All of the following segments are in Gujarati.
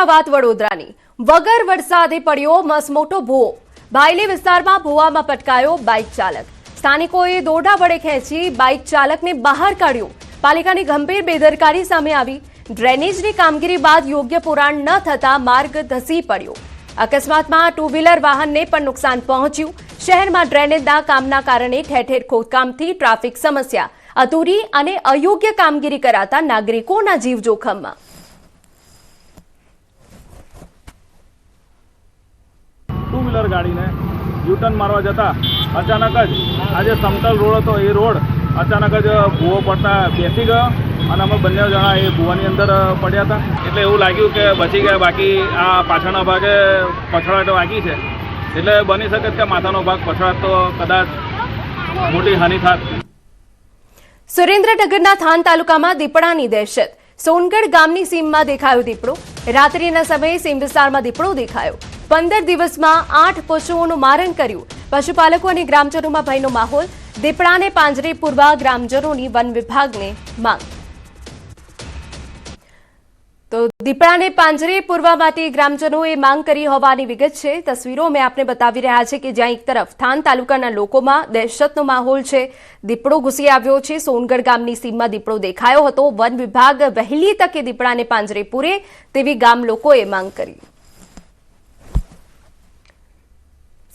સમાચારમાં વાત વડોદરાની વગર વરસાદે પડ્યો મસમોટો ભૂવો ભાયલી વિસ્તારમાં ભૂવામાં પટકાયો બાઇક ચાલક સ્થાનિકોએ દોરડા વડે ખેંચી બાઇક ચાલકને બહાર કાઢ્યો પાલિકાની ગંભીર બેદરકારી સામે આવી ડ્રેનેજની કામગીરી બાદ યોગ્ય પુરાણ ન થતા માર્ગ ધસી પડ્યો અકસ્માતમાં ટુ વ્હીલર વાહનને પણ નુકસાન પહોંચ્યું શહેરમાં ડ્રેનેજના કામના કારણે ઠેર ઠેર ખોદકામથી ટ્રાફિક સમસ્યા અધૂરી અને અયોગ્ય કામગીરી કરાતા નાગરિકોના જીવ જોખમમાં टू व्हीलर गाड़ी ने यूटर्न मारवा जता अचानक ज आज समतल रोड तो ये रोड अचानक ज भूवो पड़ता बेसी गयो અને અમે બંને જણા એ ભૂવાની અંદર પડ્યા હતા એટલે એવું લાગ્યું કે બચી ગયા બાકી આ પાછળના ભાગે પછડાટ વાગી છે એટલે બની શકે કે માથાનો ભાગ પછડાટ તો કદાચ મોટી હાનિ થાત. સુરેન્દ્રનગરના થાન તાલુકામાં દીપડાની દહેશત સોનગઢ ગામની સીમમાં દેખાયો દીપડો રાત્રિના સમયે સીમ વિસ્તારમાં દીપડો દેખાયો 15 દિવસમાં 8 પશુઓનું મારણ કર્યું પશુપાલકો અને ગ્રામજનોમાં ભયનો માહોલ દીપડાને પાંજરે પૂરવા ગ્રામજનોની વન વિભાગને માંગ तो દીપડાને પાંજરે પૂરવા માટે ગ્રામજનોએ માંગ કરી હોવાની વિગત છે તસવીરો મેં આપને બતાવી રહ્યા છે કે જ્યાં એક તરફ થાન તાલુકાના લોકોમાં દહેશતનો માહોલ છે દીપડો ઘૂસી આવ્યો છે સોનગઢ ગામની સીમમાં દીપડો દેખાયો હતો વન વિભાગ વહેલી તકે દીપડાને પાંજરે પૂરે તેવી ગામ લોકોએ માંગ કરી.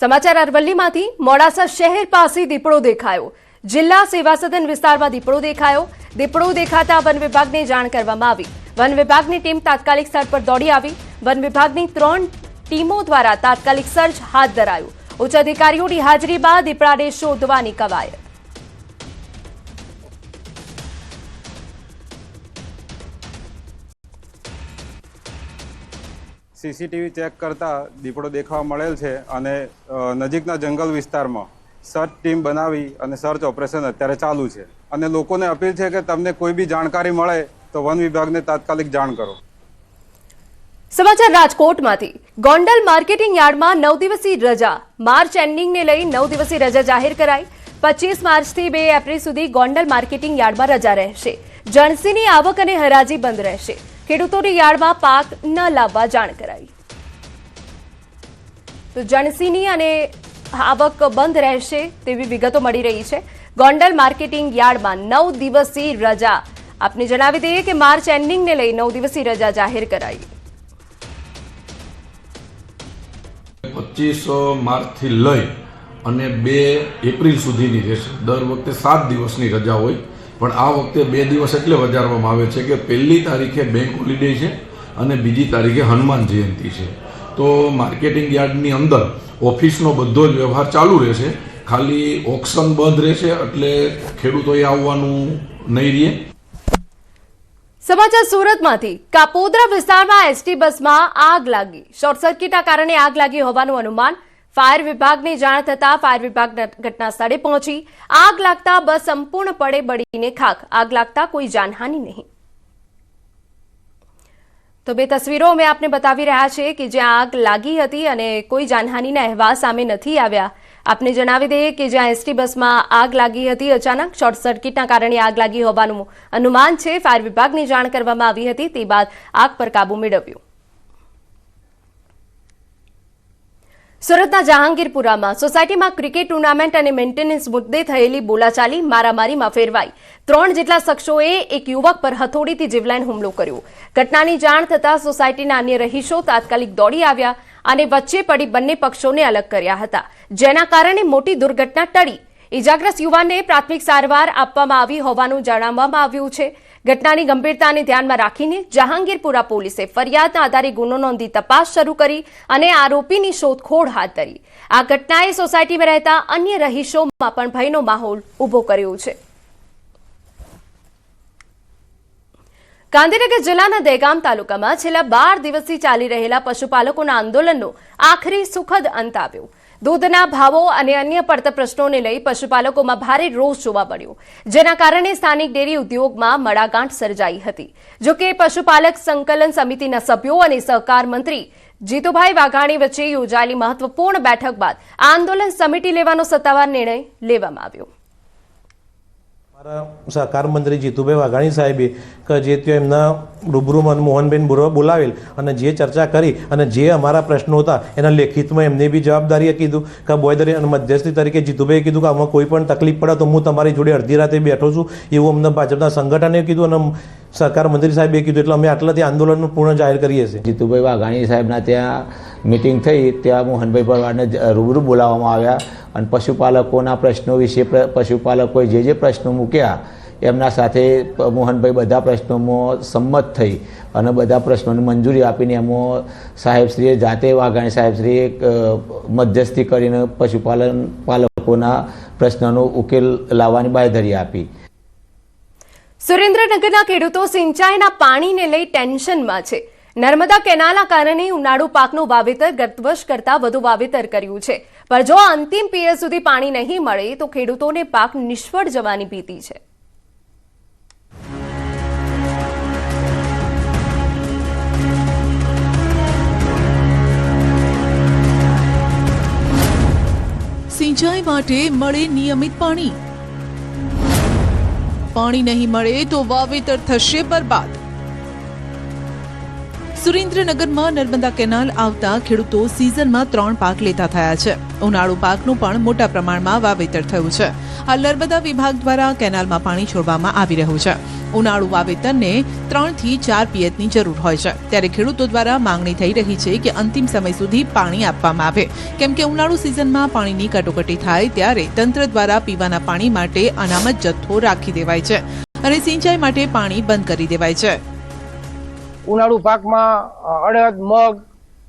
સમાચાર અરવલ્લીમાંથી મોડાસા શહેર પાસે દીપડો દેખાયો જિલ્લા સેવા સદન વિસ્તારમાં દીપડો દેખાતા વન વિભાગને જાણ કરવામાં આવી વન વિભાગની ટીમ તાત્કાલિક સ્થળ પર દોડી આવી વન વિભાગની 3 ટીમો દ્વારા તાત્કાલિક સર્ચ હાથ ધરાયું ઉચ્ચ અધિકારીઓની હાજરી બાદ દીપડાને શોધવાની કવાયત. સીસીટીવી ચેક કરતા દીપડો દેખાવા મળેલ છે અને નજીકના જંગલ વિસ્તારમાં સર્ચ ટીમ બનાવી અને સર્ચ ઓપરેશન અત્યારે ચાલુ છે અને લોકોને અપીલ છે કે તમને કોઈ બી જાણકારી મળે તો વન વિભાગને તાત્કાલિક જાણ કરો. સમાચાર રાજકોટમાંથી ગોંડલ માર્કેટિંગ યાર્ડમાં 9 દિવસીય રજા માર્ચ એન્ડિંગને લઈ 9 દિવસીય રજા જાહેર કરાઈ 25 માર્ચથી 2 એપ્રિલ સુધી ગોંડલ માર્કેટિંગ યાર્ડમાં રજા રહેશે જણસીની આવક અને હરાજી બંધ રહેશે ખેડૂતોને યાર્ડમાં પાક ન લાવવા જાણ કરાઈ તો જણસીની અને આવક બંધ રહેશે તેવી વિગતો મળી રહી છે ગોંડલ માર્કેટિંગ યાર્ડમાં 9 દિવસીય રજા આપને જણાવી દઈએ કે માર્ચ એન્ડિંગને લઈ 9 દિવસીય રજા જાહેર કરાઈ 25 માર્ચથી લઈ અને 2 એપ્રિલ સુધીની રહેશે દર વખતે 7 દિવસની રજા હોય પણ આ વખતે 2 દિવસ એટલે વધારવામાં આવે છે કે પહેલી તારીખે બેંક હોલિડે છે અને બીજી તારીખે હનુમાન જયંતિ છે તો માર્કેટિંગ યાર્ડની અંદર ઓફિસનો બધો જ વ્યવહાર ચાલુ રહેશે ખાલી ઓક્શન બંધ રહેશે એટલે ખેડૂતોએ આવવાનું નહીં રહે. સમાચાર સુરતમાંથી કાપોદ્રા વિસ્તારમાં એસટી બસમાં આગ લાગી શોર્ટ સર્કિટના કારણે આગ લાગી હોવાનું અનુમાન ફાયર વિભાગને જાણ થતા ફાયર વિભાગ ઘટના સ્થળે પહોંચી આગ લાગતા બસ સંપૂર્ણપણે બળીને ખાખ આગ લાગતા કોઈ જાનહાનિ નહીં. તો બે તસવીરો અમે આપને બતાવી રહ્યા છે કે જ્યાં આગ લાગી હતી અને કોઈ જાનહાનિના અહેવાલ સામે નથી આવ્યા આપને જણાવી દઈએ કે જ્યાં એસટી બસમાં આગ લાગી હતી અચાનક શોર્ટ સર્કિટના કારણે આગ લાગી હોવાનું અનુમાન છે ફાયર વિભાગને જાણ કરવામાં આવી હતી તે બાદ આગ પર કાબુ મેળવ્યો. સુરતના જહાંગીરપુરામાં સોસાયટીમાં ક્રિકેટ ટુર્નામેન્ટ અને મેન્ટેનન્સ મુદ્દે થયેલી બોલાચાલી મારામારીમાં ફેરવાઈ 3 જેટલા શખ્સોએ એક યુવક પર હથોડીથી જીવલેણ હુમલો કર્યો ઘટનાની જાણ થતાં સોસાયટીના અન્ય રહીશો તાત્કાલિક દોડી આવ્યા અને વચ્ચે પડી બંને પક્ષોને અલગ કર્યા હતા જેના કારણે મોટી દુર્ઘટના ટળી ઇજાગ્રસ્ત યુવાનને પ્રાથમિક સારવાર આપવામાં આવી હોવાનું જણાવવામાં આવ્યું છે ઘટનાની ગંભીરતાને ધ્યાનમાં રાખીને જહાંગીરપુરા પોલીસે ફરિયાદના આધારે ગુનો નોંધી તપાસ શરૂ કરી અને આરોપીની શોધખોળ હાથ ધરી આ ઘટનાએ સોસાયટીમાં રહેતા અન્ય રહીશોમાં પણ ભયનો માહોલ ઉભો કર્યો છે. ગાંધીનગર જિલ્લાના દહેગામ તાલુકામાં છેલ્લા 12 દિવસથી ચાલી રહેલા પશુપાલકોના આંદોલનનો આખરી સુખદ અંત આવ્યો દૂધના ભાવો અને અન્ય પડતર પ્રશ્નોને લઈ પશુપાલકોમાં ભારે રોષ જોવા મળ્યો જેના કારણે સ્થાનિક ડેરી ઉદ્યોગમાં મડાગાંઠ સર્જાઈ હતી જોકે પશુપાલક સંકલન સમિતિના સભ્યો અને સહકાર મંત્રી જીતુભાઈ વાઘાણી વચ્ચે યોજાયેલી મહત્વપૂર્ણ બેઠક બાદ આંદોલન સમિતિ લેવાનો સત્તાવાર નિર્ણય લેવામાં આવ્યો. મારા સહકાર મંત્રી જીતુભાઈ વાઘાણી સાહેબે કે જે ત્યાં એમના રૂબરૂમાં મોહનબેન બોલાવેલ અને જે ચર્ચા કરી અને જે અમારા પ્રશ્નો હતા એના લેખિતમાં એમને બી જવાબદારીએ કીધું કે બોયદરી અને મધ્યસ્થી તરીકે જીતુભાઈએ કીધું કે આમાં કોઈ પણ તકલીફ પડે તો હું તમારી જોડે અડધી રાતે બેઠો છું એવું અમને ભાજપના સંગઠને કીધું અને સહકાર મંત્રી સાહેબે કીધું એટલે અમે આટલાથી આંદોલન પૂર્ણ જાહેર કરીએ છીએ. જીતુભાઈ વાઘાણી સાહેબના ત્યાં મિટિંગ થઈ, ત્યાં મોહનભાઈ ભરવાડને રૂબરૂ બોલાવવામાં આવ્યા અને પશુપાલકોના પ્રશ્નો વિશે પશુપાલકોએ જે પ્રશ્નો મૂક્યા એમના સાથે મોહનભાઈ બધા પ્રશ્નોમાં સંમત થઈ અને બધા પ્રશ્નોને મંજૂરી આપીને એમાં સાહેબશ્રીએ જાતે વાઘાણી સાહેબશ્રીએ મધ્યસ્થી કરીને પશુપાલકોના પ્રશ્નનો ઉકેલ લાવવાની બાંયધરી આપી. સુરેન્દ્રનગરના ખેડૂતો સિંચાઈના પાણીને લઈ ટેન્શનમાં છે. નર્મદા કેનાલના કારણે ઉનાળુ પાકનું વાવેતર ગત વર્ષ કરતાં વધુ વાવેતર કર્યું છે, પણ જો અંતિમ પિયત સુધી પાણી નહીં મળે તો ખેડૂતોને પાક નિષ્ફળ જવાની ભીતિ છે. સિંચાઈ માટે મળે નિયમિત પાણી, પાણી નહીં મળે તો વાવેતર થશે બરબાદ. સુરેન્દ્રનગરમાં નર્મદા કેનાલ આવતા ખેડૂતો સિઝનમાં 3 પાક લેતા થયા છે. ઉનાળુ પાકનું પણ મોટા પ્રમાણમાં વાવેતર થયું છે. હાલ નર્મદા વિભાગ દ્વારા કેનાલમાં પાણી છોડવામાં આવી રહ્યું છે. ઉનાળુ વાવેતરને 3 થી 4 પિયતની જરૂર હોય છે, ત્યારે ખેડૂતો દ્વારા માંગણી થઈ રહી છે કે અંતિમ સમય સુધી પાણી આપવામાં આવે, કેમ કે ઉનાળુ સિઝનમાં પાણીની કટોકટી થાય ત્યારે તંત્ર દ્વારા પીવાના પાણી માટે અનામત જથ્થો રાખી દેવાય છે અને સિંચાઈ માટે પાણી બંધ કરી દેવાય છે. ઉનાળુ પાકમાં અડદ, મગ,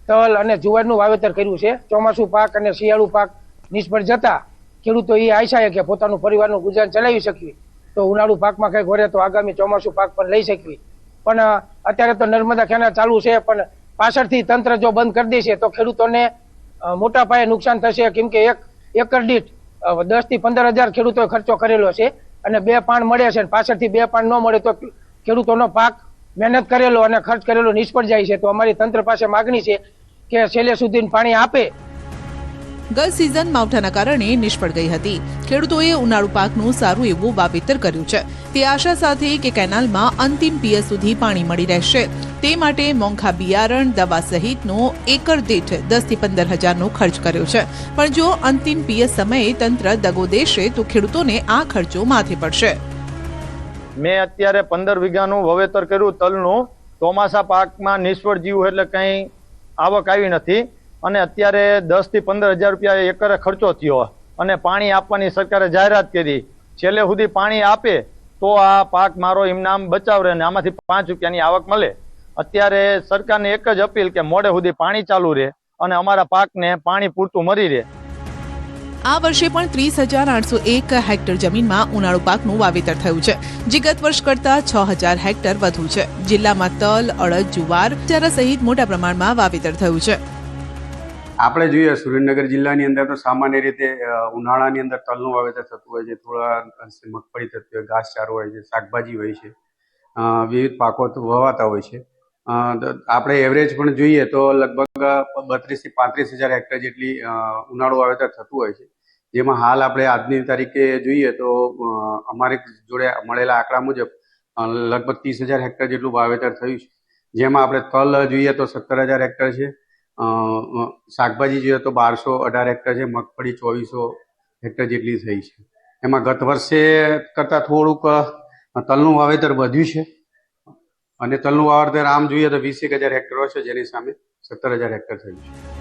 તલ અને જુવારનું વાવેતર કર્યું છે. ચોમાસુ પાક અને શિયાળુ પાક નિષ્ફળ જતા ખેડૂતો એ આશા કે પોતાનું પરિવારનું ગુજરાન ચલાવી શકવી, તો ઉનાળુ પાકમાં કંઈક વરે તો આગામી ચોમાસુ પાક પણ લઈ શકવી. પણ અત્યારે તો નર્મદા કેનાલ ચાલુ છે, પણ પાછળથી તંત્ર જો બંધ કરી દેશે તો ખેડૂતોને મોટા પાયે નુકસાન થશે, કેમ કે એક એકર દીઠ 10 થી 15,000 ખેડૂતોએ ખર્ચો કરેલો છે અને 2 પાણ મળે છે, પાછળથી 2 પાણ ન મળે તો ખેડૂતોનો પાક મહેનત કરેલો અને ખર્ચ કરેલો નિષ્ફળ જાય છે. તો અમારી તંત્ર પાસે માગણી છે કે છેલ્લે સુધી પાણી આપે. ગત સિઝન માવઠાના કારણે નિષ્ફળ ગઈ હતી. ખેડૂતોએ ઉનાળુ પાકનું સારું એવું વાવેતર કર્યું છે, તે આશા સાથે કે કેનાલમાં અંતિમ પિયત સુધી પાણી મળી રહેશે. તે માટે મોંઘા બિયારણ, દવા સહિતનો એકર દીઠ 10 થી 15,000નો ખર્ચ કર્યો છે. પણ જો અંતિમ પિયત સમયે તંત્ર દગો દેશે તો ખેડૂતોને આ ખર્ચો માથે પડશે. મેં અત્યારે 15 વીઘાનું વાવેતર કર્યું તલનું. ચોમાસા પાકમાં નિષ્ફળ જીવ એટલે કંઈ આવક આવી નથી અને અત્યારે 10 થી 15,000 રૂપિયા એકરે ખર્ચો થયો અને પાણી આપવાની સરકારે જાહેરાત કરી. છેલ્લે સુધી પાણી આપે તો આ પાક મારો ઇનામ બચાવ રહે અને આમાંથી 5 રૂપિયાની આવક મળે. અત્યારે સરકારને એક જ અપીલ કે મોડે સુધી પાણી ચાલુ રહે અને અમારા પાકને પાણી પૂરતું મળી રહે. આ વર્ષે પણ 30,801 હેક્ટર જમીનમાં ઉનાળુ પાકનું વાવેતર થયું છે, જે ગત વર્ષ કરતાં 6,000 હેક્ટર વધુ છે. જિલ્લામાં તલ, અડદ, જુવાર, ચારા સહિત મોટા પ્રમાણમાં વાવેતર થયું છે. આપણે જોઈએ સુરેન્દ્રનગર જિલ્લાની અંદર તો સામાન્ય રીતે ઉનાળાની અંદર તલનું વાવેતર થતું હોય છે, થોડા મગફળી થતી હોય, ઘાસચારો હોય છે, શાકભાજી હોય છે, વિવિધ પાકો વવાતા હોય છે. આપણે એવરેજ પણ જોઈએ તો લગભગ 32 થી 35,000 હેક્ટર જેટલી ઉનાળુ વાવેતર થતું હોય છે, જેમાં હાલ આપણે આજની તારીખે જોઈએ તો અમારી જોડે મળેલા આંકડા મુજબ લગભગ 30,000 હેક્ટર જેટલું વાવેતર થયું છે, જેમાં આપણે તલ જોઈએ તો 17,000 હેક્ટર છે, શાકભાજી જોઈએ તો 1,218 હેક્ટર છે, મગફળી 2,400 હેક્ટર જેટલી થઈ છે. એમાં ગત વર્ષે કરતાં થોડુંક તલનું વાવેતર વધ્યું છે અને તલનું વાવેતર આમ જોઈએ તો 20,000 હેક્ટર છે, જેની સામે 17,000 હેક્ટર થયું છે.